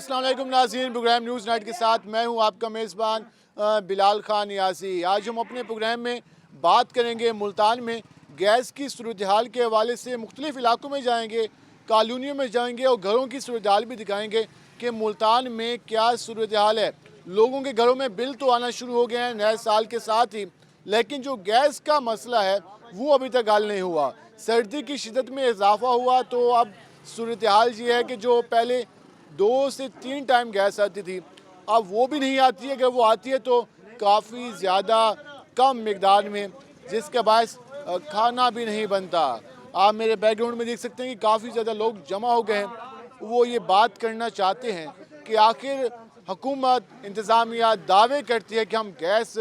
अस्सलाम वालेकुम नाज़रीन, प्रोग्राम न्यूज़ नाइट के साथ मैं हूं आपका मेज़बान बिलाल खान यासी। आज हम अपने प्रोग्राम में बात करेंगे मुल्तान में गैस की सूरत हाल के हवाले से। मुख्तलिफ़ इलाकों में जाएंगे, कॉलोनियों में जाएंगे और घरों की सूरत हाल भी दिखाएंगे कि मुल्तान में क्या सूरत हाल है। लोगों के घरों में बिल तो आना शुरू हो गए हैं नए साल के साथ ही, लेकिन जो गैस का मसला है वो अभी तक हल नहीं हुआ। सर्दी की शिद्दत में इजाफा हुआ तो अब सूरत हाल ये है कि जो पहले 2 से 3 टाइम गैस आती थी, अब वो भी नहीं आती है। अगर वो आती है तो काफ़ी ज़्यादा कम मिकदार में, जिसके बायस खाना भी नहीं बनता। आप मेरे बैकग्राउंड में देख सकते हैं कि काफ़ी ज़्यादा लोग जमा हो गए हैं। वो ये बात करना चाहते हैं कि आखिर हुकूमत इंतज़ामिया दावे करती है कि हम गैस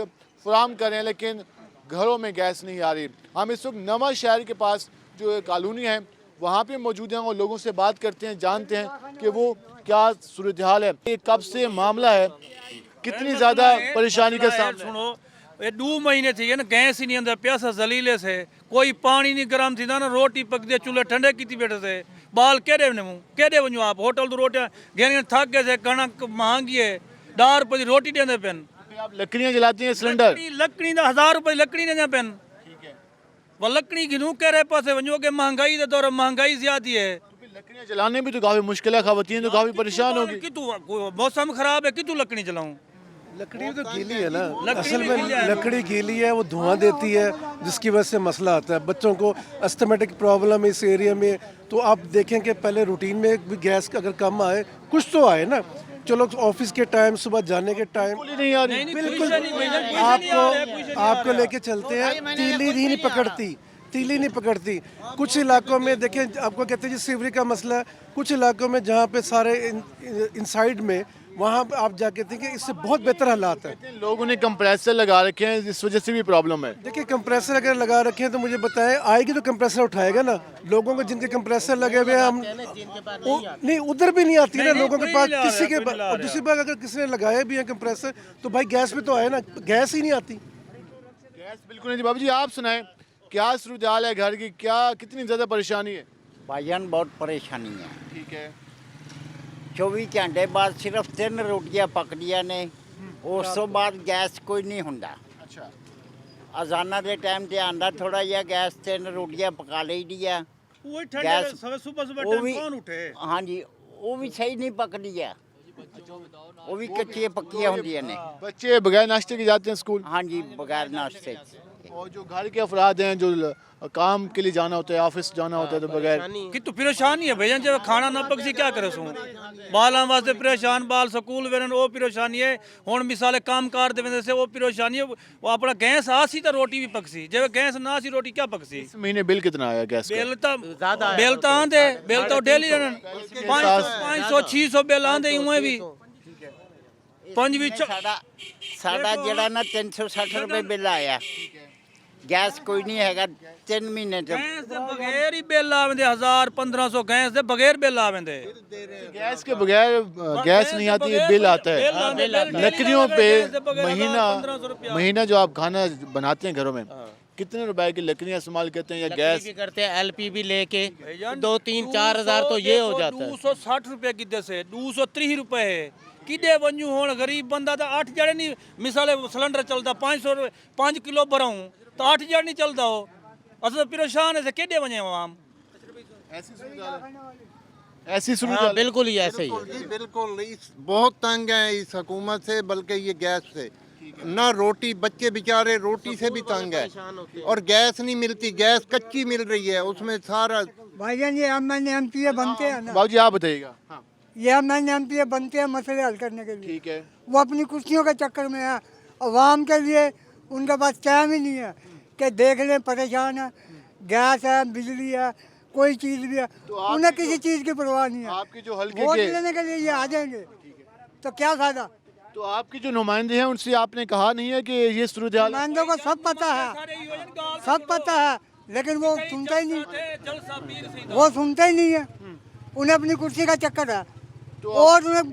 फराहम करें, लेकिन घरों में गैस नहीं आ रही। हम इस वक्त नवा शहर के पास जो कॉलोनी है वहाँ पे मौजूद हैं और लोगों से बात करते हैं, जानते हैं कि वो क्या सूरत हाल है, ये कब से मामला है, कितनी ज़्यादा परेशानी के सामने। सुनो, ये 2 महीने थी ना गैस ही नहीं अंदर प्यासा जलीले से, कोई पानी नहीं गर्म थी ना रोटी पकती चूल्हे ठंडे की बैठे थे। बाल केड़े ने मुँह केड़े वञो आप होटल तो रोटियां घेनी थक गए थे, कणक महंगी है, 10 रुपए की रोटी देंदे पेन। आप लकड़ियाँ जलाती हैं, सिलेंडर लकड़ी का 1000 रुपए लकड़ी देंदे पेन। वो लकड़ी घिनू कह पासे वञो के महंगाई दे दौर महंगाई ज्यादा है। लकड़ियाँ जलाने भी तो काफ़ी मुश्किल है, खवातीन तो काफ़ी परेशान होगी। कि तू मौसम खराब है कि तू लकड़ी जलाऊं। लकड़ी तो गीली है ना, असल में लकड़ी गीली है, वो धुआं देती है जिसकी वजह से मसला आता है। बच्चों को अस्थमेटिक प्रॉब्लम है इस एरिया में। तो आप देखें कि पहले रूटीन में भी गैस अगर कम आए, कुछ तो आए ना, चलो ऑफिस के टाइम, सुबह जाने के टाइम नहीं आ रही। बिल्कुल आपको लेके चलते हैं, तीली ही नहीं पकड़ती, तीली नहीं पकड़ती। कुछ इलाकों में देखें, आपको कहते हैं जी सीवरी का मसला है। कुछ इलाकों में जहाँ पे सारे इनसाइड में, वहाँ पे आप जाके देखें, इससे बहुत बेहतर हालात है। लोगों ने कंप्रेसर लगा रखे हैं, इस वजह से भी प्रॉब्लम है। देखिए कंप्रेसर अगर लगा रखे हैं तो मुझे बताएं, आएगी तो कंप्रेसर उठाएगा ना। लोगों को जिनके कंप्रेसर लगे हुए हैं, हम नहीं उधर भी नहीं आती ना लोगों के पास, किसी के और दूसरी बात, अगर किसी ने लगाए भी हैं कंप्रेसर तो भाई गैस में तो आए ना, गैस ही नहीं आती। गैस बिल्कुल नहीं। बाबू जी आप सुनाएं, क्या सूरत हाल है घर की, क्या कितनी ज़्यादा परेशानी है? भाईजान बहुत परेशानी है। ठीक है। 24 घंटे बाद सिर्फ 3 रोटियां पकड़ियां ने, उस तो बाद गैस कोई नहीं हुंदा। अच्छा। अजाना दे टाइम ते आंदा थोड़ा जिहा गैस, 3 रोटियां पका लईदी है। वो ठंडे सुबह वो भी कौन उठे? हाँ जी, वो भी सही नहीं पकड़ी है, वो भी कच्चियां पक्कियां होंदियां ने। बच्चे बगैर नाश्ते के जाते हैं स्कूल। हाँ जी, बगैर नाश्ते। और जो घर के अफराद हैं, जो काम के लिए जाना होता है, ऑफिस जाना होता है, तो बगैर कि तू परेशानी है भैया, जब खाना ना पकसी क्या करे सो बालों वास्ते परेशान, बाल स्कूल वेरन वो परेशानी है। हुण मिसाले काम कार दे से वो परेशानी है। वो अपना गैस आसी तो रोटी भी पकसी, जब गैस ना आसी रोटी क्या पकसी। इस महीने बिल कितना आया गैस का? बिल तो आंदे, बिल तो डेली 500-600 बिल आंदे यूं भी। साडा जेड़ा ना 360 रुपए बिल आया। गैस कोई नहीं हैगा 3 महीने तो। गैस दे बगैर ही बिल आवेंदे, 1000-1500 गैस दे बगैर बिल आवेंदे। गैस के बगैर गैस नहीं आती है, बिल आता है। लकड़ियों पे महीना जो आप खाना बनाते हैं घरों में, कितने रुपए की लकड़ियां इस्तेमाल करते हैं या गैस भी करते हैं? एलपी भी लेके 2-3-4 हज़ार तो ये हो जाता है। 260 रुपए किदे से 230 रुपए है किडे वंजू होण। गरीब बंदा तो 8 जड़े नहीं, मिसाले सिलेंडर चलता 500 5 किलो भराऊं तो 8 जड़ नहीं चलता हो। अस तो परेशान है, केडे वने आवाम। ऐसी सूरत हाँ, बिल्कुल ही ऐसे ही है। जी बिल्कुल, बहुत तंग है इस हुकूमत से, बल्कि ये गैस से ना। रोटी, बच्चे बेचारे रोटी से भी तंग है और गैस नहीं मिलती, गैस कच्ची मिल रही है, उसमें सारा। भाईजान ये एमएनए बनते हैं ना, बाबू जी आप बताइएगा। हाँ। ये एमएनए बनते हैं मसले हल करने के लिए। ठीक है। वो अपनी कुर्सियों के चक्कर में है, अवाम के लिए उनके पास टाइम ही नहीं है कि देख लें, परेशान है। गैस है, बिजली है, कोई चीज़ भी है, उन्हें किसी चीज़ की परवाह नहीं है। आपके जो हल्के वोट के लेने के लिए ये आ जाएंगे तो क्या फायदा। तो आपके जो नुमाइंदे हैं उनसे आपने कहा नहीं है कि ये सूरत हाल? नुमाइंदों को सब पता है, सब पता है, लेकिन वो सुनता ही नहीं, वो सुनते ही नहीं है। उन्हें अपनी कुर्सी का चक्कर है और उन्हें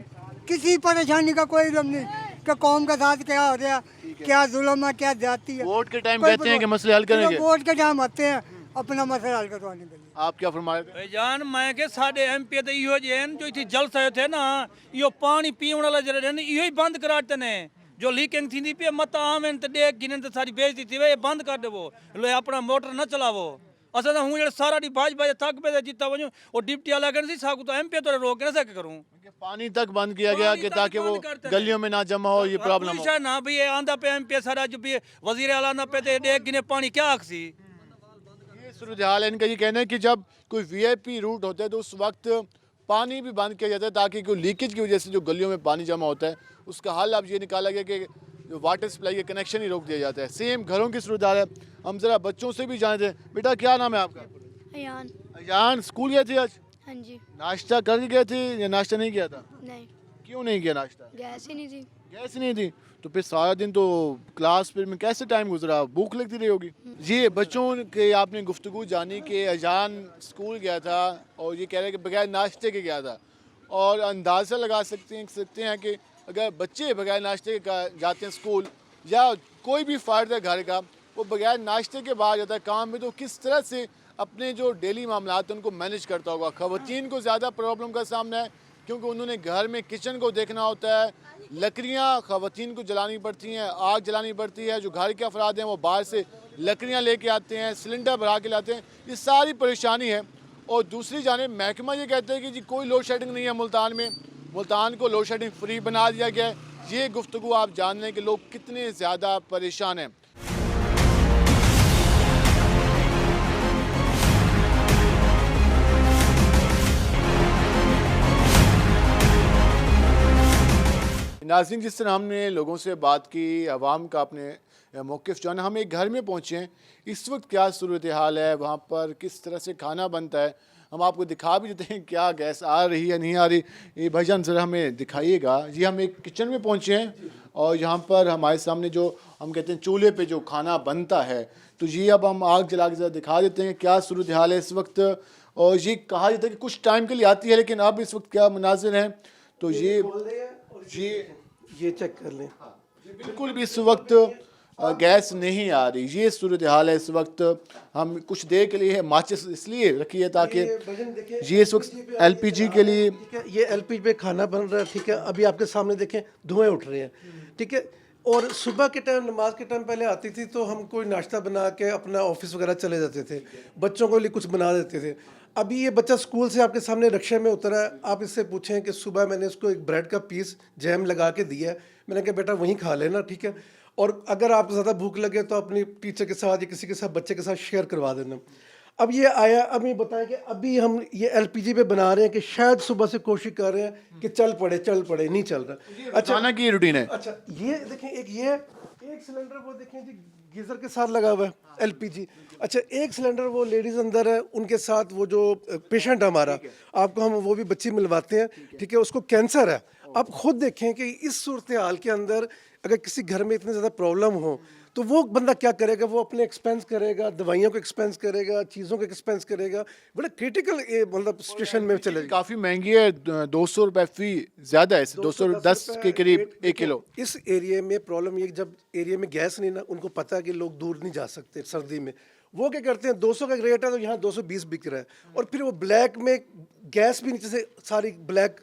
किसी परेशानी का कोई गम नहीं कि कौम के साथ क्या हो रहा है, क्या जुल्म है, क्या जाती है। वोट के टाइम कहते हैं कि मसले हल करेंगे। वोट के टाइम आते हैं, अपना मसला हल करवाने के लिए। आप क्या फरमा रहे थे? भाईजान मैं के साडे एमपी ते इहो जे हैं जो इथे जलसा थे ना इहो पानी पीवण वाला जड़े हैं इहो ही बंद कराते ने जो लीकिंग थी पे मत आवन ते दे गिनन ते सारी बेइज्जती थी वे बंद कर देवो लो अपना मोटर न चलावो असा तो हूँ जड़े सारा डी भाजपा थक पे जिता वञो और डिप्टी वाला कन सी साकू तो एमपी तो रोक न सके करूं कि पानी तक बंद किया गया कि ताकि वो गलियों में ना जमा हो, ये प्रॉब्लम हो। ना भी ये आंदा पे एमपी सारा जो भी वजीर आला ना पे दे गिने पानी क्या आखसी ये सूरत हाल है इनका। ये कहना है कि जब कोई वीआईपी रूट होता है तो उस वक्त पानी भी बंद किया जाता है ताकि कोई लीकेज की वजह से जो गलियों में पानी जमा होता है उसका हल अब ये निकाला गया कि जो वाटर सप्लाई के कनेक्शन ही रोक दिया जाता है। सेम घरों की सूरत हाल है। हम ज़रा बच्चों से भी जानते हैं। बेटा क्या नाम है आपका? अयान। अजान, स्कूल गए थे आज? हाँ जी। नाश्ता कर गए थे या नाश्ता नहीं किया था? नहीं, क्यों नहीं किया नाश्ता? गैस ही नहीं थी। गैस नहीं थी तो फिर सारा दिन तो क्लास फिर में कैसे टाइम गुजरा? भूख लगती रही होगी। जी, बच्चों के आपने गुफ्तगू जानी कि अजान स्कूल गया था और ये कह रहे हैं कि बगैर नाश्ते के गया था और अंदाज़ा लगा सकते हैं कि अगर बच्चे बगैर नाश्ते के जाते हैं स्कूल या कोई भी फ़र्द है घर का वो बगैर नाश्ते के बाहर जाता है काम में तो किस तरह से अपने जो डेली मामलात हैं उनको मैनेज करता होगा। ख़वातीन को ज़्यादा प्रॉब्लम का सामना है क्योंकि उन्होंने घर में किचन को देखना होता है, लकड़ियाँ ख़वातीन को जलानी पड़ती हैं, आग जलानी पड़ती है, जो घर के अफराद हैं वो बाहर से लकड़ियाँ लेके आते हैं, सिलेंडर भरा के लाते हैं, ये सारी परेशानी है। और दूसरी जानिब महकमा ये कहते हैं कि जी कोई लोड शेडिंग नहीं है मुल्तान में, मुल्तान को लोड शेडिंग फ्री बना दिया गया है। ये गुफ्तगू आप जान लें कि लोग कितने ज़्यादा परेशान हैं। नाज़रीन, जिस तरह हमने लोगों से बात की, आवाम का अपने मौक़िफ़ जो है ना, हम एक घर में पहुँचे हैं। इस वक्त क्या सूरत हाल है, वहाँ पर किस तरह से खाना बनता है, हम आपको दिखा भी देते हैं। क्या गैस आ रही है नहीं आ रही, ये भाईजान ज़रा हमें दिखाइएगा। जी, हम एक किचन में पहुँचे हैं और यहाँ पर हमारे सामने जो हम कहते हैं चूल्हे पे जो खाना बनता है, तो ये अब हम आग जला के ज़रा दिखा देते हैं क्या सूरत हाल है इस वक्त। और ये कहा जाता है कि कुछ टाइम के लिए आती है लेकिन अब इस वक्त क्या मनाजिर हैं, तो ये चेक कर लें। बिल्कुल भी इस वक्त गैस नहीं आ रही, ये सूरत हाल है इस वक्त। हम कुछ देर के लिए माचिस इसलिए रखी है ताकि ये इस वक्त एलपीजी के लिए, ये एलपीजी पे खाना बन रहा है, ठीक है। अभी आपके सामने देखें धुएं उठ रहे हैं, ठीक है। और सुबह के टाइम नमाज के टाइम पहले आती थी तो हम कोई नाश्ता बना के अपना ऑफिस वगैरह चले जाते थे, बच्चों के लिए कुछ बना देते थे। अभी ये बच्चा स्कूल से आपके सामने रिक्शे में उतरा है, आप इससे पूछें कि सुबह मैंने उसको एक ब्रेड का पीस जैम लगा के दिया है, मैंने कहा बेटा वहीं खा लेना, ठीक है। और अगर आपको ज़्यादा भूख लगे तो अपनी टीचर के साथ या किसी के साथ बच्चे के साथ शेयर करवा देना। अब ये आया, अब ये बताएं कि अभी हम ये एलपीजी पे बना रहे हैं कि शायद सुबह से कोशिश कर रहे हैं कि चल पड़े, नहीं चल रहा। अच्छा की रूटीन है। अच्छा, ये देखें एक सिलेंडर वो देखें जी गीज़र के साथ लगा हुआ है एलपीजी। अच्छा, एक सिलेंडर वो लेडीज़ अंदर है, उनके साथ वो जो पेशेंट हमारा, आपको हम वो भी बच्ची मिलवाते हैं, ठीक है, उसको कैंसर है। आप खुद देखें कि इस सूरत हाल के अंदर अगर किसी घर में इतनी ज़्यादा प्रॉब्लम हो तो वो बंदा क्या करेगा? वो अपने एक्सपेंस करेगा, दवाइयों को एक्सपेंस करेगा, चीज़ों को एक्सपेंस करेगा, बड़ा क्रिटिकल मतलब सिचुएशन में चले। काफ़ी महंगी है, 200 रुपये फ़ी ज़्यादा है, 210 के करीब 1 किलो। इस एरिया में प्रॉब्लम ये, जब एरिया में गैस नहीं ना, उनको पता है कि लोग दूर नहीं जा सकते सर्दी में, वो क्या करते हैं 200 का रेट है तो यहाँ 220 बिक रहा है, और फिर वो ब्लैक में गैस भी नीचे से सारी ब्लैक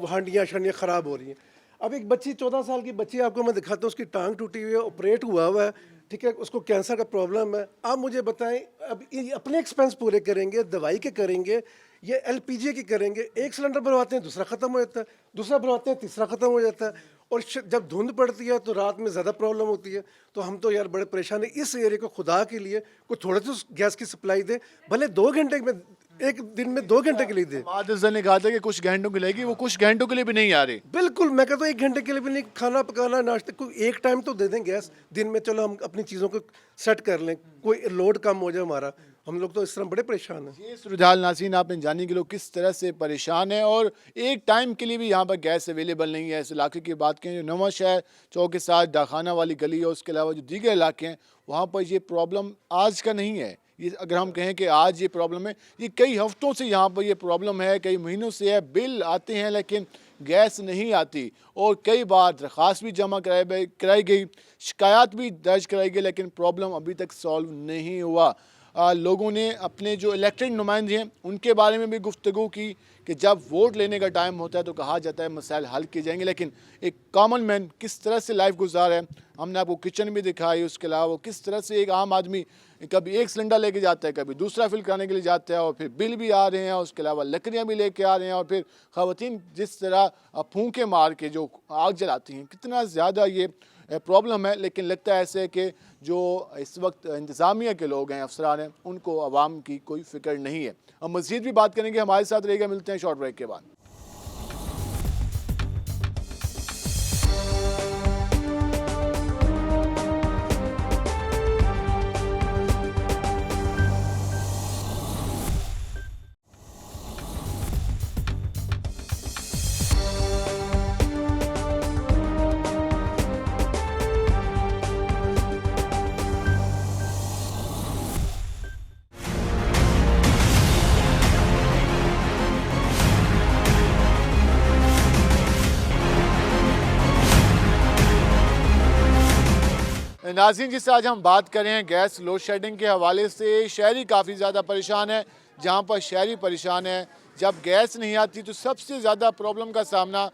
हांडियाँ शंडियाँ ख़राब हो रही हैं। अब एक बच्ची 14 साल की बच्ची आपको मैं दिखाता हूँ, उसकी टांग टूटी हुई है, ऑपरेट हुआ है, ठीक है, उसको कैंसर का प्रॉब्लम है। आप मुझे बताएं, अब ये अपने एक्सपेंस पूरे करेंगे, दवाई के करेंगे, ये एलपीजी की करेंगे। एक सिलेंडर भरवाते हैं दूसरा ख़त्म हो जाता है, दूसरा भरवाते हैं तीसरा ख़त्म हो जाता है, और जब धुंध पड़ती है तो रात में ज़्यादा प्रॉब्लम होती है। तो हम तो यार बड़े परेशान हैं। इस एरिया को खुदा के लिए कोई थोड़ा सा गैस की सप्लाई दे, भले 2 घंटे में, एक दिन में 2 घंटे के लिए दे। मादज़ा ने कहा था कि कुछ घंटों के लिए, वो कुछ घंटों के लिए भी नहीं आ रही। बिल्कुल, मैं कहता हूँ 1 घंटे के लिए भी नहीं, खाना पकाना नाश्ते कोई एक टाइम तो दे दें गैस दिन में, चलो हम अपनी चीज़ों को सेट कर लें, कोई लोड कम हो जाए हमारा। हम लोग तो इस तरह बड़े परेशान हैं। ये सूरत हाल नाज़रीन आपने जानी कि लोग किस तरह से परेशान हैं और एक टाइम के लिए भी यहाँ पर गैस अवेलेबल नहीं है। इस इलाके की बात करें जो नवा शहर चौक के साथ डाखाना वाली गली है, उसके अलावा जो दीगर इलाके हैं वहाँ पर ये प्रॉब्लम आज का नहीं है। ये अगर हम कहें कि आज ये प्रॉब्लम है, ये कई हफ्तों से यहाँ पर ये प्रॉब्लम है, कई महीनों से है। बिल आते हैं लेकिन गैस नहीं आती और कई बार दरख्वास्त भी जमा कराई गई, शिकायत भी दर्ज कराई गई, लेकिन प्रॉब्लम अभी तक सॉल्व नहीं हुआ। लोगों ने अपने जो इलेक्टेड नुमाइंदे हैं उनके बारे में भी गुफ्तगू की कि जब वोट लेने का टाइम होता है तो कहा जाता है मसाइल हल किए जाएंगे, लेकिन एक कॉमन मैन किस तरह से लाइफ गुजार है हमने आपको किचन भी दिखाई। उसके अलावा वो किस तरह से एक आम आदमी कभी एक सिलेंडर लेके जाता है, कभी दूसरा फिल कराने के लिए जाता है, और फिर बिल भी आ रहे हैं, उसके अलावा लकड़ियाँ भी लेके आ रहे हैं, और फिर ख़वातीन जिस तरह फूंके मार के जो आग जलाती हैं, कितना ज़्यादा ये प्रॉब्लम है। लेकिन लगता है ऐसे कि जो इस वक्त इंतज़ामिया के लोग हैं, अफसरान हैं, उनको आवाम की कोई फ़िक्र नहीं है। हम मज़ीद भी बात करेंगे, हमारे साथ रहेगा, मिलते हैं शॉर्ट ब्रेक के बाद। नाज़रीन, जिससे आज हम बात कर रहे हैं गैस लोड शेडिंग के हवाले से, शहरी काफ़ी ज़्यादा परेशान है। जहाँ पर शहरी परेशान है, जब गैस नहीं आती तो सबसे ज़्यादा प्रॉब्लम का सामना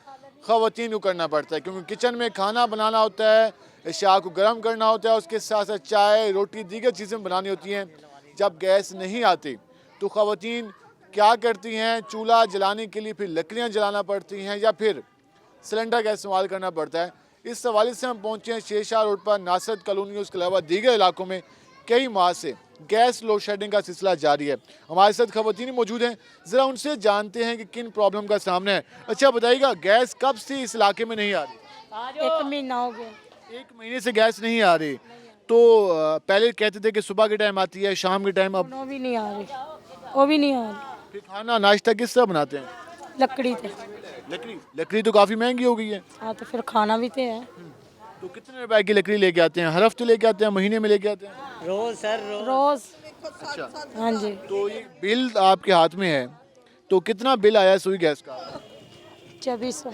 ख़वातीन को करना पड़ता है, क्योंकि किचन में खाना बनाना होता है, अशिया को गर्म करना होता है, उसके साथ साथ चाय, रोटी, दीगर चीज़ें बनानी होती हैं। जब गैस नहीं आती तो ख़वातीन क्या करती हैं, चूल्हा जलाने के लिए फिर लकड़ियाँ जलाना पड़ती हैं या फिर सिलेंडर का इस्तेमाल करना पड़ता है। इस हवाले से हम पहुँचे हैं शेरशाह रोड पर नासरत कॉलोनी, उसके अलावा दीगर इलाकों में कई माह से गैस लोड शेडिंग का सिलसिला जारी है। हमारे साथ ख़वातीन मौजूद हैं, ज़रा उनसे जानते हैं कि किन प्रॉब्लम का सामना है। अच्छा बताइएगा, गैस कब से इस इलाके में नहीं आ रही? 1 महीना हो गया। 1 महीने से गैस नहीं आ रही। तो पहले कहते थे कि सुबह के टाइम आती है, शाम के टाइम, अब वो भी नहीं आ रही, वो भी नहीं आ रही। फिर खाना नाश्ता किस तरह बनाते हैं? लकड़ी थे। लकड़ी तो काफ़ी महंगी हो गई है। हाँ, तो फिर खाना भी तो है। तो कितने रुपए की लकड़ी लेके आते हैं? हर हफ्ते लेके आते हैं, महीने में लेके आते हैं? रोज सर रोज। अच्छा, हाँ जी। तो ये बिल आपके हाथ में है, तो कितना बिल आया है सुई गैस का? 2400।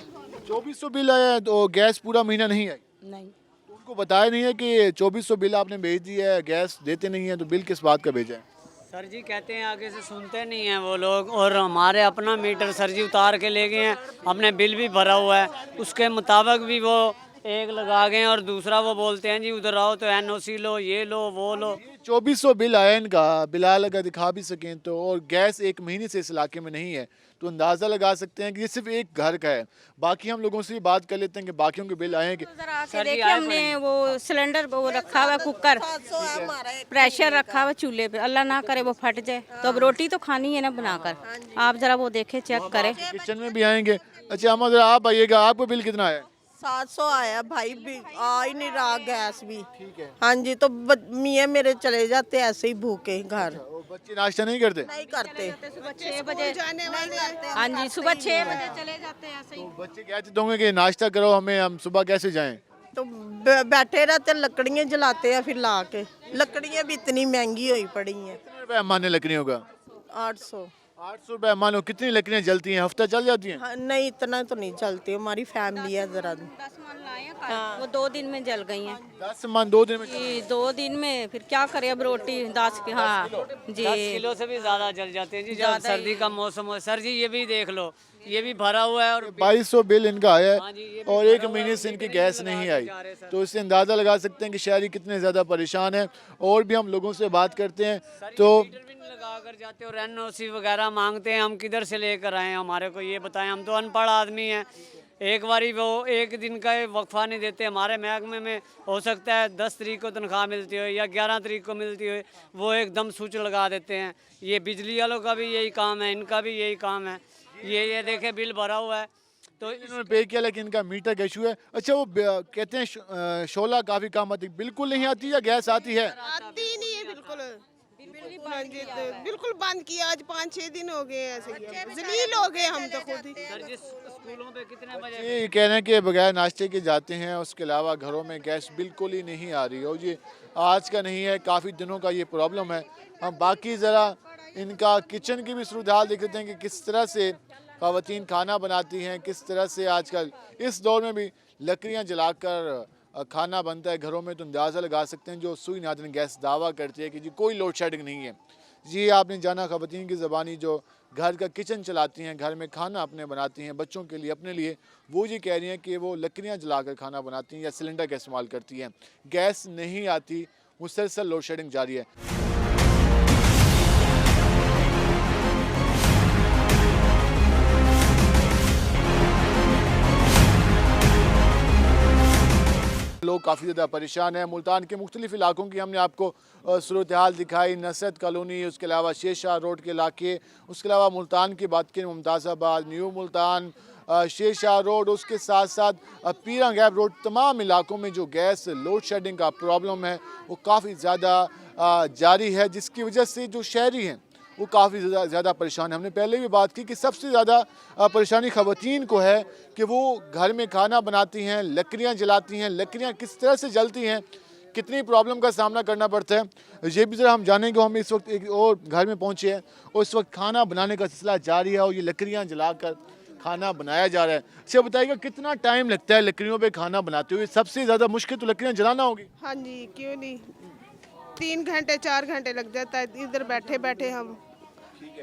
2400 बिल आया है, तो गैस पूरा महीना नहीं आई? नहीं, तो उनको बताया नहीं है कि 2400 बिल आपने भेज दिया है, गैस देते नहीं है, तो बिल किस बात का भेजा है? सर जी कहते हैं आगे से सुनते नहीं हैं वो लोग, और हमारे अपना मीटर सर जी उतार के ले गए हैं, हमने बिल भी भरा हुआ है, उसके मुताबिक भी वो एक लगा गए हैं, और दूसरा वो बोलते हैं जी उधर आओ तो एनओसी लो, ये लो, वो लो। 2400 बिल आया इनका, बिलाल अगर दिखा भी सकें तो, और गैस 1 महीने से इस इलाके में नहीं है, तो अंदाज़ा लगा सकते हैं कि ये सिर्फ एक घर का है। बाकी हम लोगों से भी बात कर लेते हैं कि बाकियों के बिल आए हैं कि देखिए हमने वो सिलेंडर वो रखा हुआ है, कुकर, प्रेशर रखा हुआ चूल्हे पे, अल्लाह ना करे वो फट जाए, तो अब रोटी तो खानी है ना बनाकर। आप जरा वो देखे, चेक करें। किचन में भी आएंगे। अच्छा अम्मा, जरा आप आइएगा, आपको बिल कितना आया? 700 आया भाई, भी आ ही नहीं रहा गैस भी। हाँ जी, तो मियाँ मेरे चले जाते ऐसे ही भूखे घर। वो बच्चे नाश्ता नहीं करते? नहीं करते। सुबह 6 बजे जाने वाले हैं। हाँ जी, सुबह 6 बजे चले जाते हैं ऐसे ही। तो बच्चे कहते होंगे कि नाश्ता करो हमें, हम सुबह कैसे जाएं? तो बैठे रहते, लकड़ियाँ जलाते हैं फिर ला के। लकड़ियाँ भी इतनी महंगी हुई पड़ी हैं। कितने रुपए अम्मा ने लकड़ियों का? 800। 800 रुपए अम्मा लो, कितनी लकड़ियाँ जलती हैं? हफ्ता चल जाती हैं? हाँ, नहीं इतना तो नहीं चलती, हमारी फैमिली है जरा। 10 मन लाए हैं कल, वो 2 दिन में जल गई हैं। 10 मन 2 दिन में? जी, 2 दिन में फिर क्या करें, अब रोटी 10 की। हाँ जी, 10 किलो से भी ज़्यादा जल जाते हैं जी जब सर्दी का मौसम हो। सर जी ये भी देख लो, ये भी भरा हुआ है, और 2200 बिल इनका आया हाँ जी, है, ये भी और भरा 1 महीने से इनकी गैस नहीं आई। जा रहे हैं सर। तो इससे अंदाज़ा लगा सकते हैं कि शहरी कितने ज़्यादा परेशान हैं। और भी हम लोगों से बात करते हैं तो मीटर भी नहीं लगा कर जाते, और एनओसी वगैरह मांगते हैं, हम किधर से लेकर आए हैं, हमारे को ये बताएं, हम तो अनपढ़ आदमी हैं। एक बारी वो 1 दिन का वक्फा नहीं देते। हमारे महकमे में हो सकता है 10 तारीख को तनख्वाह मिलती हो या 11 तारीख को मिलती हो, वो एकदम स्विच लगा देते हैं। ये बिजली वालों का भी यही काम है, इनका भी यही काम है। ये देखे बिल भरा हुआ है, तो इन्होंने पे किया, लेकिन इनका मीटर का इशू है। अच्छा वो कहते हैं शोला काफ़ी काम आती, बिल्कुल नहीं आती या गैस आती है? आती ही नहीं है बिल्कुल। हाँ जी, तो बिल्कुल बंद किया, आज 5-6 दिन हो गए ऐसे ही, जलील हो गए हम तो खुद ही। सर जिस स्कूलों पे कितने बजे ये कह रहे हैं कि बगैर नाश्ते के जाते हैं, उसके अलावा घरों में गैस बिल्कुल ही नहीं आ रही। और ये आज का नहीं है, काफ़ी दिनों का ये प्रॉब्लम है। हम बाकी ज़रा इनका किचन की भी सूरत हाल देख लेते हैं कि किस तरह से ख़वातीन खाना बनाती हैं, किस तरह से आजकल इस दौर में भी लकड़ियाँ जलाकर खाना बनता है घरों में, तो अंदाज़ा लगा सकते हैं जो सुई नादन गैस दावा करती है कि जी कोई लोड शेडिंग नहीं है। जी आपने जाना ख़वातीन की ज़बानी जो घर का किचन चलाती हैं, घर में खाना अपने बनाती हैं बच्चों के लिए, अपने लिए, वो ये कह रही हैं कि वो लकड़ियाँ जलाकर खाना बनाती हैं या सिलेंडर का इस्तेमाल करती हैं, गैस नहीं आती, मुसलसल लोड शेडिंग जारी है। लोग काफ़ी ज़्यादा परेशान हैं। मुल्तान के मुख्तलिफ इलाकों की हमने आपको सूरत हाल दिखाई, नसरत कॉलोनी, उसके अलावा शेरशाह रोड के इलाके, उसके अलावा मुल्तान की बात करें मुमताज़ाबाद, न्यू मुल्तान, शेरशाह रोड, उसके साथ साथ पीरा गैप रोड, तमाम इलाकों में जो गैस लोड शेडिंग का प्रॉब्लम है वो काफ़ी ज़्यादा जारी है, जिसकी वजह से जो शहरी हैं वो काफ़ी ज़्यादा परेशान है। हमने पहले भी बात की कि सबसे ज़्यादा परेशानी ख़वातीन को है कि वो घर में खाना बनाती हैं, लकड़ियाँ जलाती हैं, लकड़ियाँ किस तरह से जलती हैं, कितनी प्रॉब्लम का सामना करना पड़ता है। ये भी ज़रा हम जानेंगे। हम इस वक्त एक और घर में पहुँचे हैं और इस वक्त खाना बनाने का सिलसिला जारी है और ये लकड़ियाँ जलाकर खाना बनाया जा रहा है। अच्छा बताइएगा कितना टाइम लगता है लकड़ियों पे खाना बनाते हुए? सबसे ज़्यादा मुश्किल तो लकड़ियाँ जलाना होगी। हाँ जी, क्यों नहीं, 3 घंटे 4 घंटे लग जाता है इधर बैठे बैठे। हम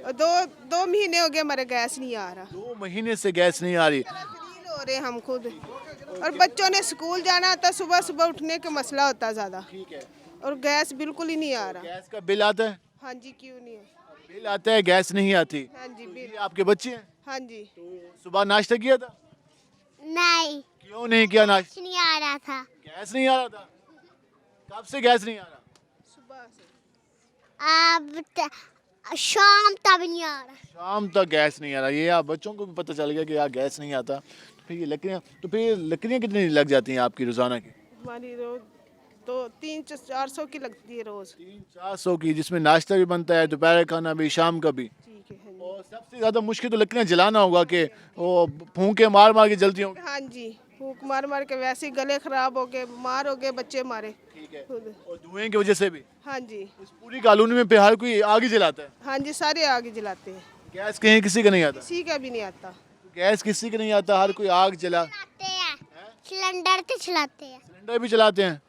दो महीने हो गए हमारे गैस नहीं आ रहा। 2 महीने से गैस नहीं आ रही। जलील हो रहे हम खुद, और बच्चों ने स्कूल जाना होता, सुबह सुबह उठने का मसला होता ज़्यादा, और गैस बिल्कुल ही नहीं आ रहा। गैस का बिल आता है? हाँ जी, क्यों नहीं है, बिल आता है, गैस नहीं आती। हाँ जी बिल। आपके बच्चे हैं? हाँ जी। सुबह नाश्ता किया था? नहीं, क्यों नहीं किया नाश्ता? नहीं आ रहा था। गैस नहीं आ रहा था? कब से गैस नहीं आ रहा? सुबह से। अब शाम तक नहीं आ रहा। शाम तक गैस नहीं आ रहा। ये आप बच्चों को भी पता चल गया कि यार गैस नहीं आता। तो फिर ये लकड़ियाँ, तो फिर लकड़ियाँ कितनी लग जाती हैं आपकी रोज़ाना की? हमारी रोज तो 300-400 की लगती है रोज। 300-400 की, जिसमें नाश्ता भी बनता है, दोपहर का खाना भी, शाम का भी। ठीक है। हाँ जी। और सबसे ज़्यादा मुश्किल तो लकड़ियाँ जलाना होगा कि वो फूंके मार मार के जलती होंगी। हाँ जी, फूक मार मार के वैसे ही गले खराब हो गए, बीमार हो गए बच्चे हमारे। ठीक है। खुद। और धुएं की वजह से भी। हाँ जी। इस पूरी कॉलोनी में फिर हर कोई आग ही जलाता है। हाँ जी, सारे आग जलाते हैं, गैस कहीं किसी का नहीं आता? किसी का भी नहीं आता। गैस किसी का नहीं आता, हर कोई आग जला। सिलेंडर तो चलाते हैं। सिलेंडर भी चलाते हैं?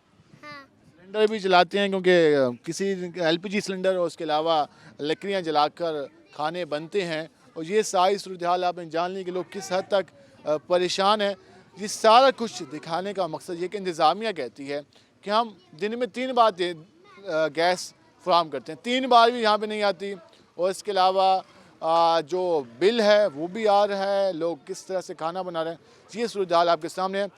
हाँ। सिलेंडर भी चलाते हैं क्योंकि किसी एलपीजी सिलेंडर और उसके अलावा लकड़ियाँ जलाकर खाने बनते हैं। और ये सारी सूरत हाल आपने जान ली कि लोग किस हद तक परेशान हैं। ये सारा कुछ दिखाने का मकसद ये कि इंतज़ामिया कहती है कि हम दिन में 3 बार गैस फराहम करते हैं, 3 बार भी यहाँ पे नहीं आती। और इसके अलावा जो बिल है वो भी आ रहा है, लोग किस तरह से खाना बना रहे हैं, ये सूरत हाल आपके सामने है।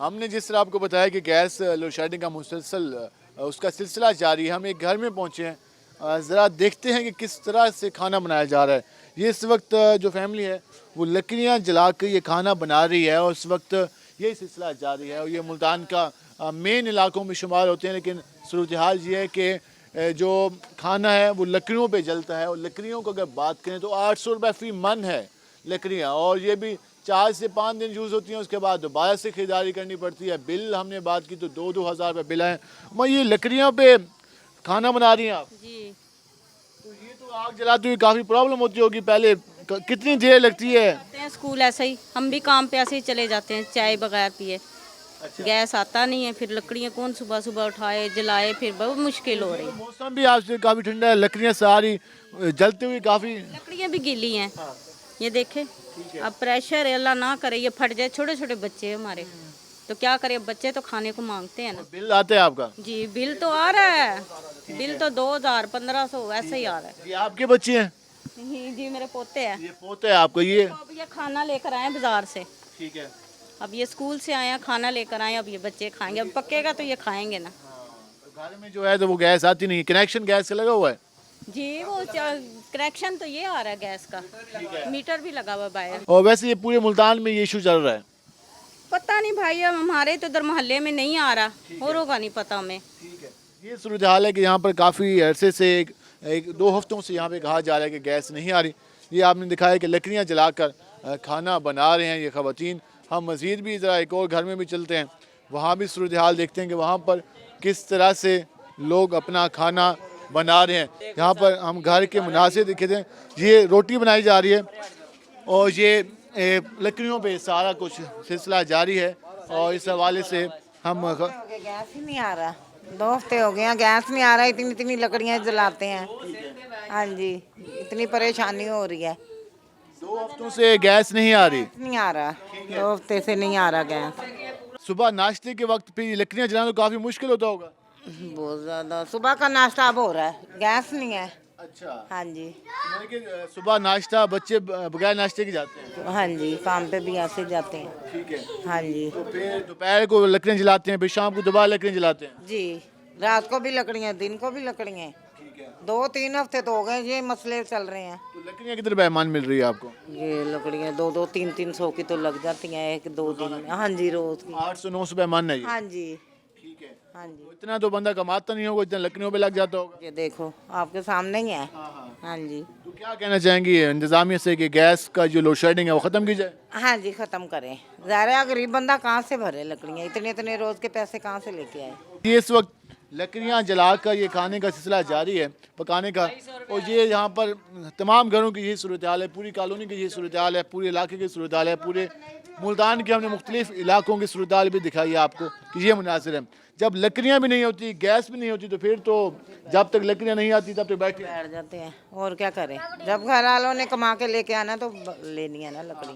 हमने जिस तरह आपको बताया कि गैस लोड शेडिंग का मुसलसल उसका सिलसिला जारी है। हम एक घर में पहुंचे हैं, ज़रा देखते हैं कि किस तरह से खाना बनाया जा रहा है। ये इस वक्त जो फैमिली है वो लकड़ियां जला कर ये खाना बना रही है और इस वक्त यही सिलसिला जारी है। और ये मुल्तान का मेन इलाकों में शुमार होते हैं, लेकिन सूरत हाल ये है कि जो खाना है वो लकड़ियों पे जलता है। और लकड़ियों को अगर बात करें तो 800 रुपये फ़ी मन है लकड़ियाँ, और ये भी 4 से 5 दिन यूज़ होती हैं, उसके बाद दोबारा से खरीदारी करनी पड़ती है। बिल हमने बात की तो 2-2 हज़ार रुपये बिल है। मैं ये लकड़ियों पे खाना बना रही हैं आप? जी। तो ये तो आग जलाते हुए काफ़ी प्रॉब्लम होती होगी, पहले कितनी देर लगती है? जाते हैं स्कूल ऐसे ही, हम भी काम पे ऐसे ही चले जाते हैं चाय बगैर पिए। अच्छा। गैस आता नहीं है, फिर लकड़ियाँ कौन सुबह सुबह उठाए जलाए, फिर बहुत मुश्किल हो रही है। मौसम भी आपसे काफ़ी ठंडा है, लकड़ियाँ सारी जलती हुई काफ़ी। लकड़ियाँ भी गीली हैं। ये देखे, अब प्रेशर है, अल्लाह ना करे ये फट जाए। छोटे छोटे बच्चे हैं हमारे, तो क्या करें, बच्चे तो खाने को मांगते हैं ना। बिल आता है आपका? जी बिल तो आ रहा है, बिल तो 2000 1500 ऐसे ही आ रहा है। ये आपके बच्चे हैं? जी मेरे पोते हैं। ये पोते हैं आपको? ये अब ये खाना लेकर आए बाजार से। ठीक है। अब ये स्कूल से आए हैं, खाना लेकर आए, अब ये बच्चे खाएंगे, अब पकेगा तो ये खाएंगे ना। घर में जो है तो वो गैस आती नहीं, कनेक्शन गैस का लगा हुआ है? जी वो कनेक्शन तो ये आ रहा है गैस का, मीटर भी लगा हुआ है बाहर। और वैसे ये पूरे मुल्तान में ये इशू चल रहा है? पता नहीं भाई, अब हमारे तो इधर मोहल्ले में नहीं आ रहा, और होगा नहीं पता हमें। ठीक है। ये सूरत हाल है कि यहाँ पर काफ़ी अरसे से एक 2 हफ्तों से यहाँ पे कहा जा रहा है कि गैस नहीं आ रही। ये आपने दिखाया कि लकड़ियाँ जलाकर खाना बना रहे हैं ये ख़वातीन। हम मज़ीद भी ज़रा एक और घर में भी चलते हैं, वहाँ भी सूरत हाल देखते हैं कि वहाँ पर किस तरह से लोग अपना खाना बना रहे हैं। यहाँ पर हम घर के मुनासिब देखे थे, ये रोटी बनाई जा रही है और ये लकड़ियों पे सारा कुछ सिलसिला जारी है। और इस हवाले से हम गैस ही नहीं आ रहा, 2 हफ्ते हो गए हैं गैस नहीं आ रहा, इतनी इतनी लकड़ियाँ जलाते हैं। हाँ जी, इतनी परेशानी हो रही है। 2 हफ्तों से गैस नहीं आ रही? नहीं आ रहा, 2 हफ्ते से नहीं आ रहा गैस। सुबह नाश्ते के वक्त पे लकड़ियाँ जलाना तो काफ़ी मुश्किल होता होगा? बहुत ज़्यादा। सुबह का नाश्ता अब हो रहा है, गैस नहीं है। अच्छा। हाँ जी। यानी कि सुबह नाश्ता बच्चे बगैर नाश्ते के जाते हैं? हाँ जी, काम पे भी ऐसे जाते हैं। ठीक है। हाँ जी। तो फिर दोपहर को लकड़ियाँ जलाते हैं, फिर शाम को दोबारा लकड़ियाँ जलाते हैं? जी, रात को भी लकड़ियाँ, दिन को भी लकड़ियाँ। 2-3 हफ्ते तो हो गए ये मसले चल रहे हैं। तो लकड़ियाँ कितने पैमान मिल रही है आपको? ये लकड़ियाँ 2-2, 300 की तो लग जाती हैं 1-2 दिन में। हाँ जी, रोज की। 800-900 पैमान है ये? हाँ जी। ठीक है। हाँ जी। तो इतना तो बंदा कमाता नहीं होगा, इतना लकड़ियों पे लग जाता होगा। ये देखो आपके सामने ही है। हाँ जी। तो क्या कहना चाहेंगी इंतजामिया से कि गैस का जो लोड शेडिंग है वो ख़त्म की जाए? हाँ जी, ख़त्म करें। ज़ाहिर गरीब बंदा कहाँ से भरे लकड़ियाँ, इतने इतने रोज के पैसे कहाँ से लेके आए। ये इस वक्त लकड़ियाँ जलाकर ये खाने का सिलसिला जारी है, पकाने का। और ये यहाँ पर तमाम घरों की यही सूरत हाल है, पूरी कॉलोनी की यही सूरत हाल है, पूरे इलाके की सूरत हाल है, पूरे मुल्तान के हमने मुख्तलिफ इलाकों की सूरत हाल भी दिखाई है आपको कि ये मुनासिर है। जब लकड़ियाँ भी नहीं होती, गैस भी नहीं होती, तो फिर तो जब तक लकड़ियाँ नहीं आती तब तक बैठ जाते हैं। और क्या करें, जब घर वालों ने कमा के लेके आना तो लेनी है ना लकड़ी।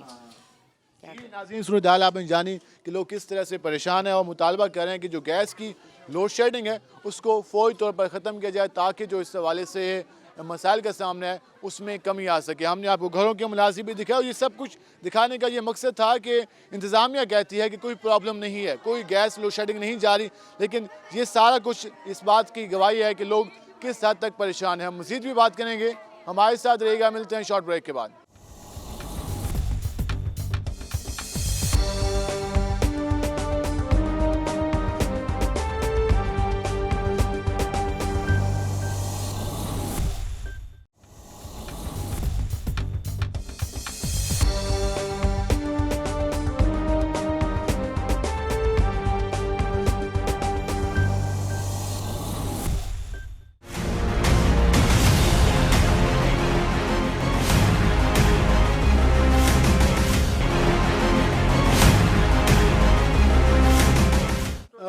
नाज़रीन, सूरत हाल आपने जानी कि लोग किस तरह से परेशान हैं और मुतालबा कर रहे हैं कि जो गैस की लोड शेडिंग है उसको फौरी तौर पर ख़त्म किया जाए, ताकि जो इस हवाले से मसाइल का सामना है उसमें कमी आ सके। हमने आपको घरों के मुनासिब भी दिखाया और ये सब कुछ दिखाने का ये मकसद था कि इंतज़ामिया कहती है कि कोई प्रॉब्लम नहीं है, कोई गैस लोड शेडिंग नहीं जारी, लेकिन ये सारा कुछ इस बात की गवाही है कि लोग किस हद तक परेशान हैं। हम मज़ीद भी बात करेंगे, हमारे साथ रहेगा। मिलते हैं शॉर्ट ब्रेक के बाद।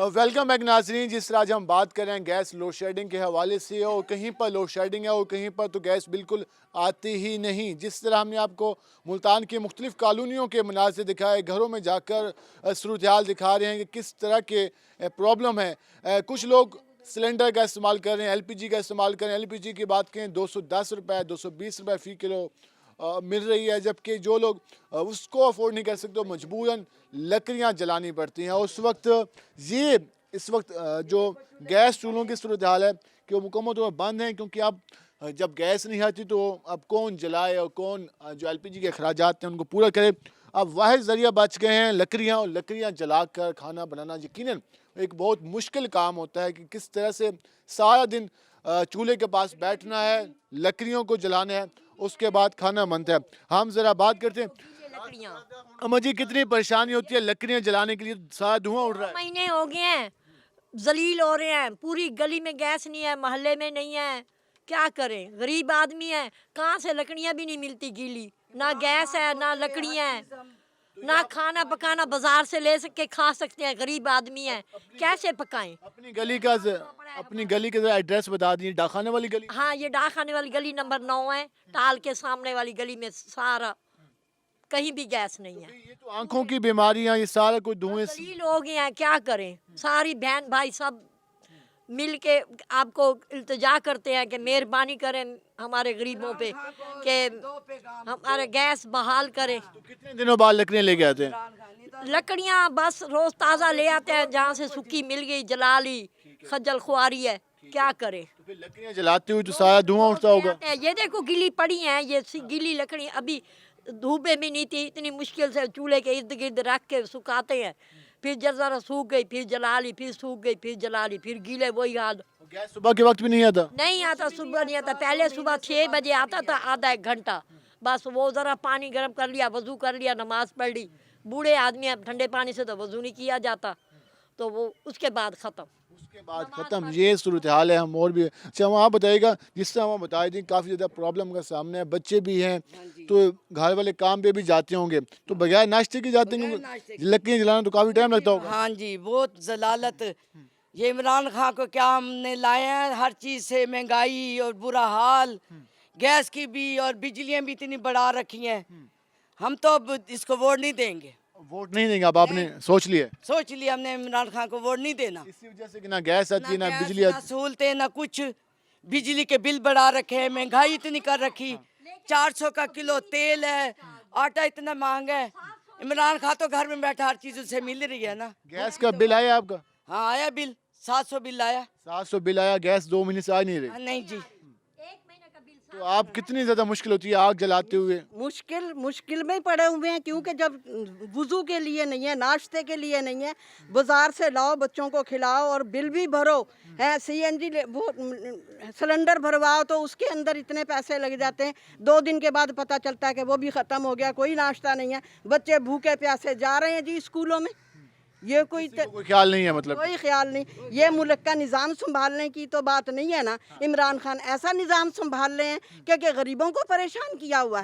वेलकम बैक नाजरीन। जिस तरह आज हम बात कर रहे हैं गैस लोड शेडिंग के हवाले से, और कहीं पर लोड शेडिंग है और कहीं पर तो गैस बिल्कुल आती ही नहीं। जिस तरह हमने आपको मुल्तान की मुख्तलिफ कॉलोनियों के मनाज़िर दिखाए, घरों में जाकर सूरत हाल दिखा रहे हैं कि किस तरह के प्रॉब्लम है। कुछ लोग सिलेंडर का इस्तेमाल कर रहे हैं, LPG का इस्तेमाल कर रहे हैं। LPG की बात करें 210 रुपये 220 रुपये फ़ी किलो मिल रही है, जबकि जो लोग उसको अफोर्ड नहीं कर सकते मजबूरन लकड़ियाँ जलानी पड़ती हैं। उस वक्त इस वक्त जो गैस चूल्हों की सूरत हाल है कि वो मुकम्मल तौर पर बंद हैं, क्योंकि अब जब गैस नहीं आती तो अब कौन जलाए और कौन जो LPG के अखराजात हैं उनको पूरा करे। अब वाहिद ज़रिया बच गए हैं लकड़ियाँ, और लकड़ियाँ जला कर खाना बनाना यकीनन एक बहुत मुश्किल काम होता है कि किस तरह से सारा दिन चूल्हे के पास बैठना है, लकड़ियों को जलाना है, उसके बाद खाना बनता है। हम ज़रा बात करते हैं। अम्मा जी, कितनी परेशानी होती है लकड़ियाँ जलाने के लिए? सारा धुआं उड़ रहा है। महीने हो गए हैं, जलील हो रहे हैं। पूरी गली में गैस नहीं है, मोहल्ले में नहीं है, क्या करें? गरीब आदमी है, कहाँ से लकड़ियाँ भी नहीं मिलती गीली, ना गैस है ना लकड़ियाँ हैं, ना खाना पकाना बाजार से ले सके खा सकते हैं। गरीब आदमी है, कैसे पकाएं? अपनी गली का एड्रेस बता दीजिए। डाखाने वाली गली? हाँ, ये डाखाने वाली गली नंबर 9 है। टाल के सामने वाली गली में सारा कहीं भी गैस नहीं है। ये तो आंखों की बीमारियां, ये सारा कुछ धुएं से हो गए हैं, क्या करें? सारी बहन भाई सब मिल के आपको इल्तिजा करते हैं कि मेहरबानी करें हमारे गरीबों पे कि हमारे गैस बहाल करें। तो कितने दिनों बाद लकड़ियाँ लेके आते हैं? लकड़ियाँ बस रोज ताज़ा ले आते हैं, जहाँ से सूखी मिल गई जला ली, खज्जल खुआरी है, क्या करें? तो फिर लकड़ियाँ जलाते हुए तो सारा धुआं उठता होगा। ये देखो गीली पड़ी हैं, ये गीली लकड़ी अभी धूप में भी नहीं थी, इतनी मुश्किल से चूल्हे के इर्द गिर्द रख के सुखाते हैं, फिर जरा सूख गई, फिर जला ली, फिर सूख गई, फिर जला ली, फिर गीले वही हाल। गैस सुबह के वक्त भी नहीं आता? नहीं आता, सुबह नहीं आता। पहले सुबह 6 बजे आता था, आधा 1 घंटा बस। वो ज़रा पानी गर्म कर लिया, वज़ू कर लिया, नमाज पढ़ ली। बूढ़े आदमी, अब ठंडे पानी से तो वज़ू नहीं किया जाता, तो वो उसके बाद ख़त्म। के बाद ख़त्म, ये सूरत हाल है। हम और भी अच्छा वहाँ बताइएगा, जिस तरह वहाँ बताए दी काफ़ी ज़्यादा प्रॉब्लम का सामना है, बच्चे भी हैं तो घर वाले काम पे भी जाते होंगे, तो बगैर नाश्ते के जाते होंगे, लकड़ियाँ जलाना तो काफ़ी टाइम लगता होगा। हाँ जी, बहुत जलालत। ये इमरान खान को क्या हमने लाए हैं, हर चीज़ से महंगाई और बुरा हाल, गैस की भी और बिजलियाँ भी इतनी बढ़ा रखी हैं। हम तो अब इसको वोट नहीं देंगे। वोट नहीं देंगे अब, आपने सोच लिया? सोच लिया हमने इमरान खान को वोट नहीं देना। इसी वजह से कि ना गैस आती है, ना गैस, बिजली ना आती सहूलतें, ना कुछ। बिजली के बिल बढ़ा रखे हैं, महंगाई इतनी कर रखी, 400 का किलो तेल है, आटा इतना महंगा है। इमरान खान तो घर में बैठा हर चीज़ उसे मिल रही है ना। गैस का बिल आया आपका? हाँ आया बिल, 700 बिल आया। 700 बिल आया, गैस 2 महीने से आ नहीं रही। नहीं जी, तो आप कितनी ज़्यादा मुश्किल होती है आग जलाते हुए? मुश्किल में पड़े हुए हैं, क्योंकि जब वुज़ू के लिए नहीं है, नाश्ते के लिए नहीं है, बाजार से लाओ, बच्चों को खिलाओ और बिल भी भरो है। सीएनजी वो सिलेंडर भरवाओ तो उसके अंदर इतने पैसे लग जाते हैं। 2 दिन के बाद पता चलता है कि वो भी ख़त्म हो गया, कोई नाश्ता नहीं है, बच्चे भूखे प्यासे जा रहे हैं जी स्कूलों में। ये कोई ख्याल नहीं है, मतलब कोई ख्याल नहीं। ये मुल्क का निज़ाम संभालने की तो बात नहीं है ना। इमरान खान ऐसा निज़ाम संभाल रहे हैं कि गरीबों को परेशान किया हुआ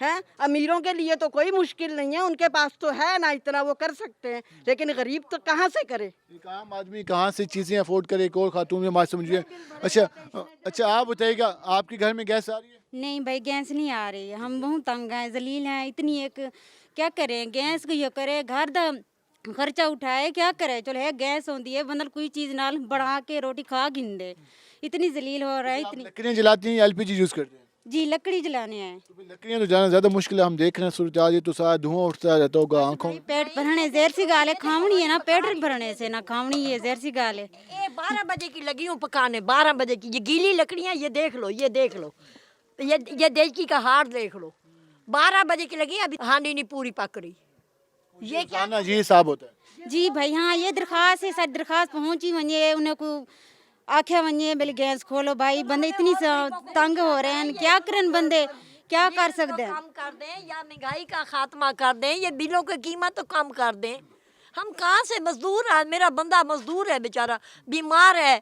है। अमीरों के लिए तो कोई मुश्किल नहीं है, उनके पास तो है ना इतना, वो कर सकते हैं, लेकिन गरीब तो कहाँ से करे? एक आम आदमी कहाँ से चीज़ें अफोर्ड करे? एक और खातून में बात समझिए। अच्छा आप बताइएगा, आपके घर में गैस आ रही है? नहीं भाई, गैस नहीं आ रही है, हम बहुत तंग हैं, जलील हैं इतनी। एक क्या करें, गैस को ये करे, घर दा खर्चा उठाए, क्या करे? चलो है गैस होती है, बंदर कोई चीज़ नाल बना के रोटी खा गिंदे, इतनी जलील हो रहा है। इतनी लकड़ियाँ जलाती हैं या एलपीजी यूज़ करते हैं? जी लकड़ी जलाने हैं। तो लकड़ियाँ तो जाना ज़्यादा मुश्किल है, हम देख रहे हैं सूरत हाल, तो सारा धुआं उठता रहता होगा आँखों। पेट भरने जहर सी गाल है, खावनी है ना, पेट भरने से ना खावनी है, जहर सी गाल है। ये 12 बजे की लगी हूँ पकाने, 12 बजे की। ये गीली लकड़ियाँ, ये देख लो, ये देख लो, ये देगी का हार देख लो। 12 बजे की लगी, अभी हांडी नहीं पूरी पक रही। ये क्या जी साहब होता है जी भाई। हाँ ये दरखास्त है, सारी दरखास्त पहुँची वने, उन्हें को आख्या वने बिल गैस खोलो भाई, बंदे इतनी तंग हो रहे हैं, क्या करन बंदे, क्या कर सकते हैं? कम कर दें या महंगाई का खात्मा कर दें, ये बिलों की कीमत तो कम कर दें। हम कहाँ से मजदूर है, मेरा बंदा मजदूर है बेचारा, बीमार है,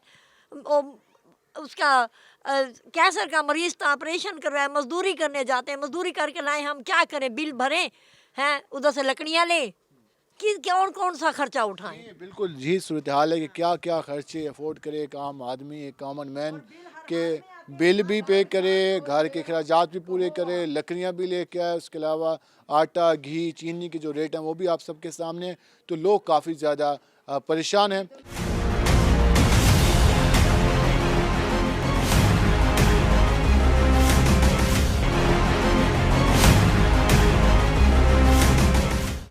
उसका कैंसर का मरीज था, ऑपरेशन करवाया, मजदूरी करने जाते हैं, मजदूरी करके लाए, हम क्या करें? बिल भरें हैं, उधर से लकड़ियाँ लें, कि कौन सा खर्चा उठाएं? बिल्कुल जी, सूरत हाल है कि क्या क्या खर्चे अफोर्ड करे एक आम आदमी, एक कॉमन मैन, के बिल भी पे करे, घर के अखराजात भी पूरे करे, लकड़ियाँ भी लेके आए, उसके अलावा आटा, घी, चीनी के जो रेट हैं वो भी आप सबके सामने हैं। तो लोग काफ़ी ज़्यादा परेशान हैं।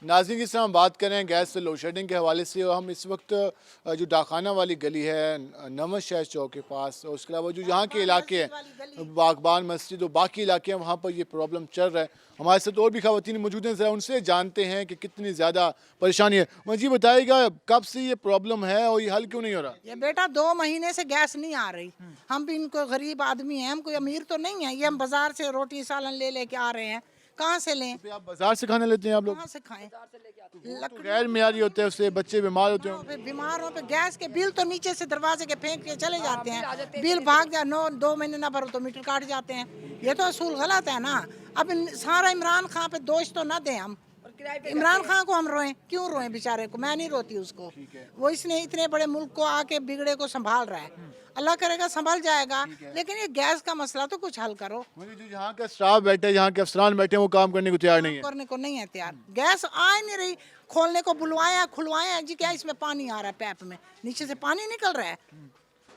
नाज़रीन, जिस तरह हम बात करें गैस से लोड शेडिंग के हवाले से, हम इस वक्त जो डाखाना वाली गली है नमक शहर चौक के पास, और उसके अलावा जो यहाँ के इलाके हैं बागबान मस्जिद और बाकी इलाके हैं, वहाँ पर ये प्रॉब्लम चल रहा है। हमारे साथ और भी ख़वातीन मौजूद हैं, ज़रा उनसे जानते हैं कि कितनी ज़्यादा परेशानी है। मुझे बताइएगा कब से ये प्रॉब्लम है और ये हल क्यों नहीं हो रहा? ये बेटा 2 महीने से गैस नहीं आ रही। हम भी इनको गरीब आदमी हैं, हम कोई अमीर तो नहीं है। ये हम बाजार से रोटी सालन ले लेके आ रहे हैं, कहाँ से लें? तो आप बाजार से खाना लेते हैं आप लोग? कहाँ से खाएं? तो गैर मियारी होते हैं, उससे बच्चे बीमार होते हैं। बीमारों पे गैस के बिल तो नीचे से दरवाजे के फेंक के चले जाते हैं, बिल भाग जाए, 2 महीने ना भरो तो मीटर काट जाते हैं। ये तो असूल गलत है ना। अब सारा इमरान खान पे दोष तो ना दें हम, इमरान खान को हम रोएं, क्यों रोएं बेचारे को? मैं नहीं रोती उसको, वो इसने इतने बड़े मुल्क को आके बिगड़े को संभाल रहा है। अल्लाह करेगा संभल जाएगा, लेकिन ये गैस का मसला तो कुछ हल करो। जो यहाँ का स्टाफ बैठे, यहाँ के अफसरान बैठे, वो काम करने को तैयार नहीं है, करने को नहीं है तैयार। गैस आ नहीं रही, खोलने को बुलवाया, खुलवाया जी, क्या इसमें पानी आ रहा है, पैप में नीचे से पानी निकल रहा है,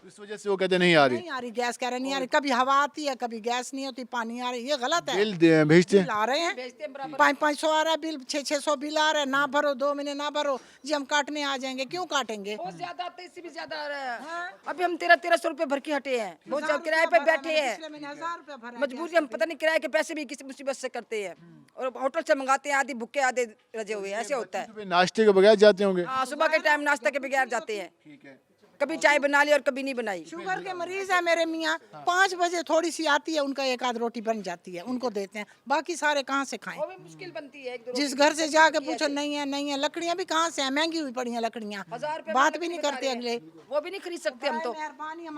इस वजह से वो कहते नहीं आ रही। नहीं आ रही गैस, कह रहे नहीं आ रही। कभी हवा आती है, कभी गैस नहीं होती, पानी आ रही, ये गलत है। बिल भेजते बिल आ रहे हैं, 500 आ रहा है बिल, 600 बिल आ रहा है, ना भरो 2 महीने ना भरो जी, हम काटने आ जाएंगे। क्यों काटेंगे? बहुत ज्यादा आता है, इससे भी ज्यादा आ रहा है। अभी हम 1300 रुपए भर के हटे हैं, बहुत ज्यादा किराए पे बैठे हैं, 1000 रुपए भरा, मजबूरी हम पता नहीं किराए के पैसे भी किसी मुसीबत से करते हैं, और होटल से मंगाते हैं, आधे भूखे आधे रजे हुए, ऐसे होता है। नाश्ते के बगैर जाते होंगे? हाँ, सुबह के टाइम नाश्ता के बगैर जाते हैं, कभी चाय बना ली और कभी नहीं बनाई। शुगर के मरीज है मेरे मियाँ, 5 बजे थोड़ी सी आती है, उनका एक आध रोटी बन जाती है, उनको देते हैं, बाकी सारे कहाँ से खाएं? वो भी मुश्किल बनती है। जिस घर से जाके पूछो नहीं है नहीं है, लकड़ियाँ भी कहाँ से हैं, महंगी हुई पड़ी हैं लकड़ियाँ, बात भी नहीं करते अगले। वो भी नहीं खरीद सकते हम तो,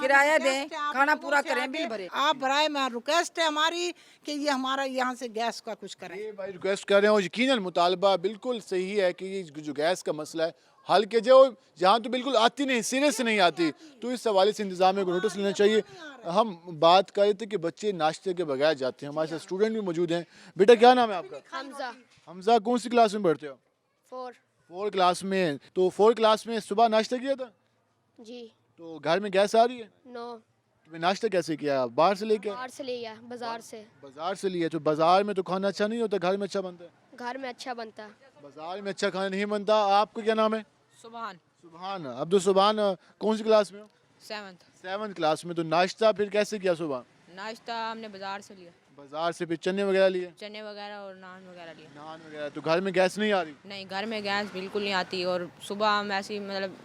किराया दें, खाना पूरा करें, बिल भरे। आप बराए में रिक्वेस्ट है हमारी कि ये हमारा यहाँ से गैस का कुछ करें। ये भाई रिक्वेस्ट कर रहे हो, यकीनन मुतालबा बिल्कुल सही है कि ये जो गैस का मसला है हल के जाओ, जहाँ तो बिल्कुल आती नहीं, सिरे से नहीं आती, तो इस हवाले से इंतजामिया को नोटिस लेना चाहिए। हम बात कर रहे थे कि बच्चे नाश्ते के बगैर जाते हैं, हमारे साथ स्टूडेंट भी मौजूद हैं। बेटा क्या नाम है आपका? हमजा। हमजा, कौन सी क्लास में पढ़ते हो? 4 क्लास में। तो 4 क्लास में सुबह नाश्ता किया था? जी। तो घर में गैस आ रही है? नो। तुम्हें नाश्ता कैसे किया? बाहर से लेके? बाहर से लिया, बाजार से। बाजार से लिया। तो बाजार में तो खाना अच्छा नहीं होता, घर में अच्छा बनता है? घर में अच्छा बनता है। बाजार में अच्छा खाना नहीं बनता। आपका क्या नाम है? सुभान। सुभान, अब्दुल सुभान, कौन सी क्लास में हो? 7th क्लास में। तो नाश्ता फिर कैसे किया सुबह? नाश्ता हमने बाजार से लिया, बाजार से फिर चने वगैरह लिए? चने वगैरह और नान वगैरह लिया। नान वगैरह। तो घर में गैस नहीं आ रही? नहीं, घर में गैस बिल्कुल नहीं आती और सुबह हम ऐसे ही मतलब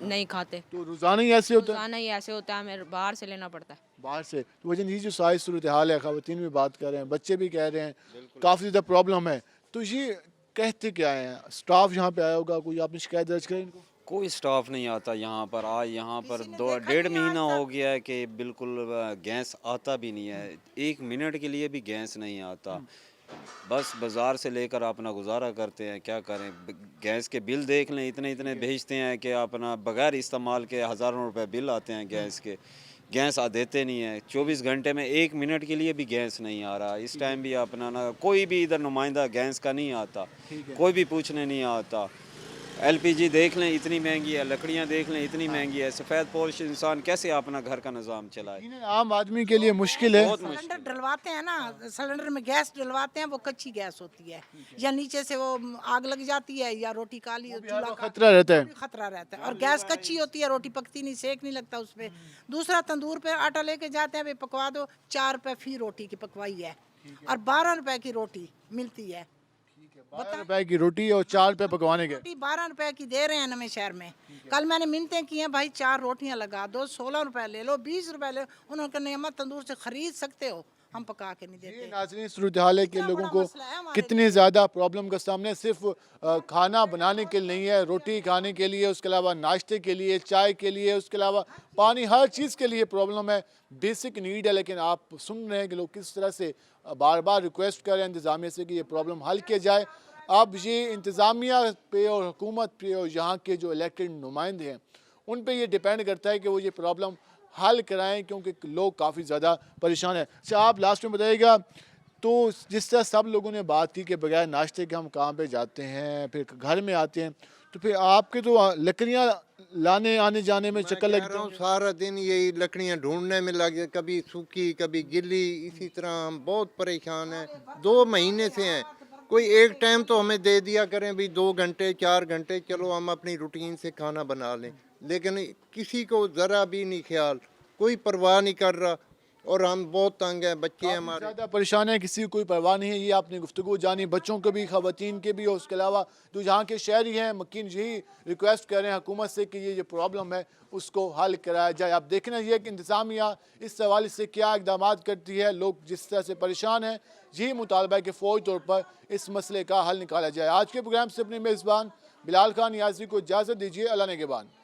नहीं खाते, तो रोजाना ही ऐसे होता है? रोजाना ही ऐसे होता है, हमें बाहर से लेना पड़ता है। बाहर से। तो वजह ये जो सारी सूरत हाल है, खवातीन भी बात कर रहे हैं, बच्चे भी कह रहे हैं, काफ़ी ज़्यादा प्रॉब्लम है। तो ये कहते क्या है? स्टाफ यहाँ पे आया होगा, कोई आपने शिकायत दर्ज करी इनको? कोई स्टाफ नहीं आता यहाँ पर। आज यहाँ पर 1.5 महीना हो गया है कि बिल्कुल गैस आता भी नहीं है, 1 मिनट के लिए भी गैस नहीं आता। बस बाज़ार से लेकर अपना गुजारा करते हैं, क्या करें। गैस के बिल देख लें, इतने इतने भेजते हैं कि अपना बगैर इस्तेमाल के हज़ारों रुपए बिल आते हैं गैस के। गैस देते नहीं है, 24 घंटे में 1 मिनट के लिए भी गैस नहीं आ रहा। इस टाइम भी अपना ना कोई भी इधर नुमाइंदा गैस का नहीं आता, कोई भी पूछने नहीं आता। LPG देख लें इतनी महंगी है, लकड़ियाँ देख लें इतनी महंगी है, सफ़ेद पोश इंसान कैसे अपना घर का निज़ाम चलाए? आम आदमी के लिए मुश्किल है। सिलेंडर डलवाते हैं ना, सिलेंडर में गैस डलवाते हैं, वो कच्ची गैस होती है, या नीचे से वो आग लग जाती है, या रोटी काली, चूल्हा खतरा रहता है। खतरा रहता है। और गैस कच्ची होती है, रोटी पकती नहीं, सेक नहीं लगता उस पर। दूसरा तंदूर पे आटा लेके जाते हैं, वे पकवा दो, 4 रुपए फी रोटी की पकवाई है, और 12 रुपए की रोटी मिलती है। 12 रुपए की रोटी और 4 रुपए पकवाने के। रोटी 12 रुपए की दे रहे हैं नवे शहर में। कल मैंने मिन्नतें की हैं, भाई 4 रोटियां लगा दो, 16 रुपए ले लो, 20 रुपए ले लो। उन्होंने कहा नहीं अम्मा तंदूर से खरीद सकते हो, हम पका के नहीं देते। नाज़रीन, सूरत हाल है कि लोगों को कितनी ज़्यादा प्रॉब्लम का सामने, सिर्फ खाना बनाने के लिए नहीं है, रोटी खाने के लिए, उसके अलावा नाश्ते के लिए, चाय के लिए, उसके अलावा पानी, हर चीज़ के लिए प्रॉब्लम है। बेसिक नीड है। लेकिन आप सुन रहे हैं कि लोग किस तरह से बार बार रिक्वेस्ट कर रहे हैं इंतज़ामिया से कि ये प्रॉब्लम हल किया जाए। अब ये इंतज़ामिया पे और हुकूमत पे और यहाँ के जो इलेक्टेड नुमाइंदे हैं उन पे ये डिपेंड करता है कि वो ये प्रॉब्लम हल कराएं, क्योंकि लोग काफ़ी ज़्यादा परेशान हैं। अच्छा, आप लास्ट में बताइएगा, तो जिस तरह सब लोगों ने बात की कि बगैर नाश्ते के हम कहाँ पे जाते हैं, फिर घर में आते हैं, तो फिर आपके तो लकड़ियाँ लाने आने जाने में चक्कर लगता है। सारा दिन यही लकड़ियाँ ढूंढने में लगे, कभी सूखी कभी गिली, इसी तरह हम बहुत परेशान हैं। 2 महीने से हैं। कोई एक टाइम तो हमें दे दिया करें भी 2 घंटे 4 घंटे, चलो हम अपनी रूटीन से खाना बना लें, लेकिन किसी को ज़रा भी नहीं ख्याल, कोई परवाह नहीं कर रहा। और हम बहुत तंग हैं, बच्चे हमारे ज़्यादा परेशान हैं, किसी को कोई परवाह नहीं है। ये आपने गुफ्तगू जानी, बच्चों के भी, खवातीन के भी, और उसके अलावा जो यहाँ के शहरी हैं मकीन यही रिक्वेस्ट कर रहे हैं हुकूमत से कि ये जो प्रॉब्लम है उसको हल कराया जाए। अब देखना ये कि इंतज़ामिया इस हवाले से क्या इकदाम करती है। लोग जिस तरह से परेशान हैं, यही मुतालबा है कि फ़ौरी तौर पर इस मसले का हल निकाला जाए। आज के प्रोग्राम से अपने मेज़बान बिलाल खान नियाज़ी को इजाज़त दीजिए। अल्लाह ने के बाद।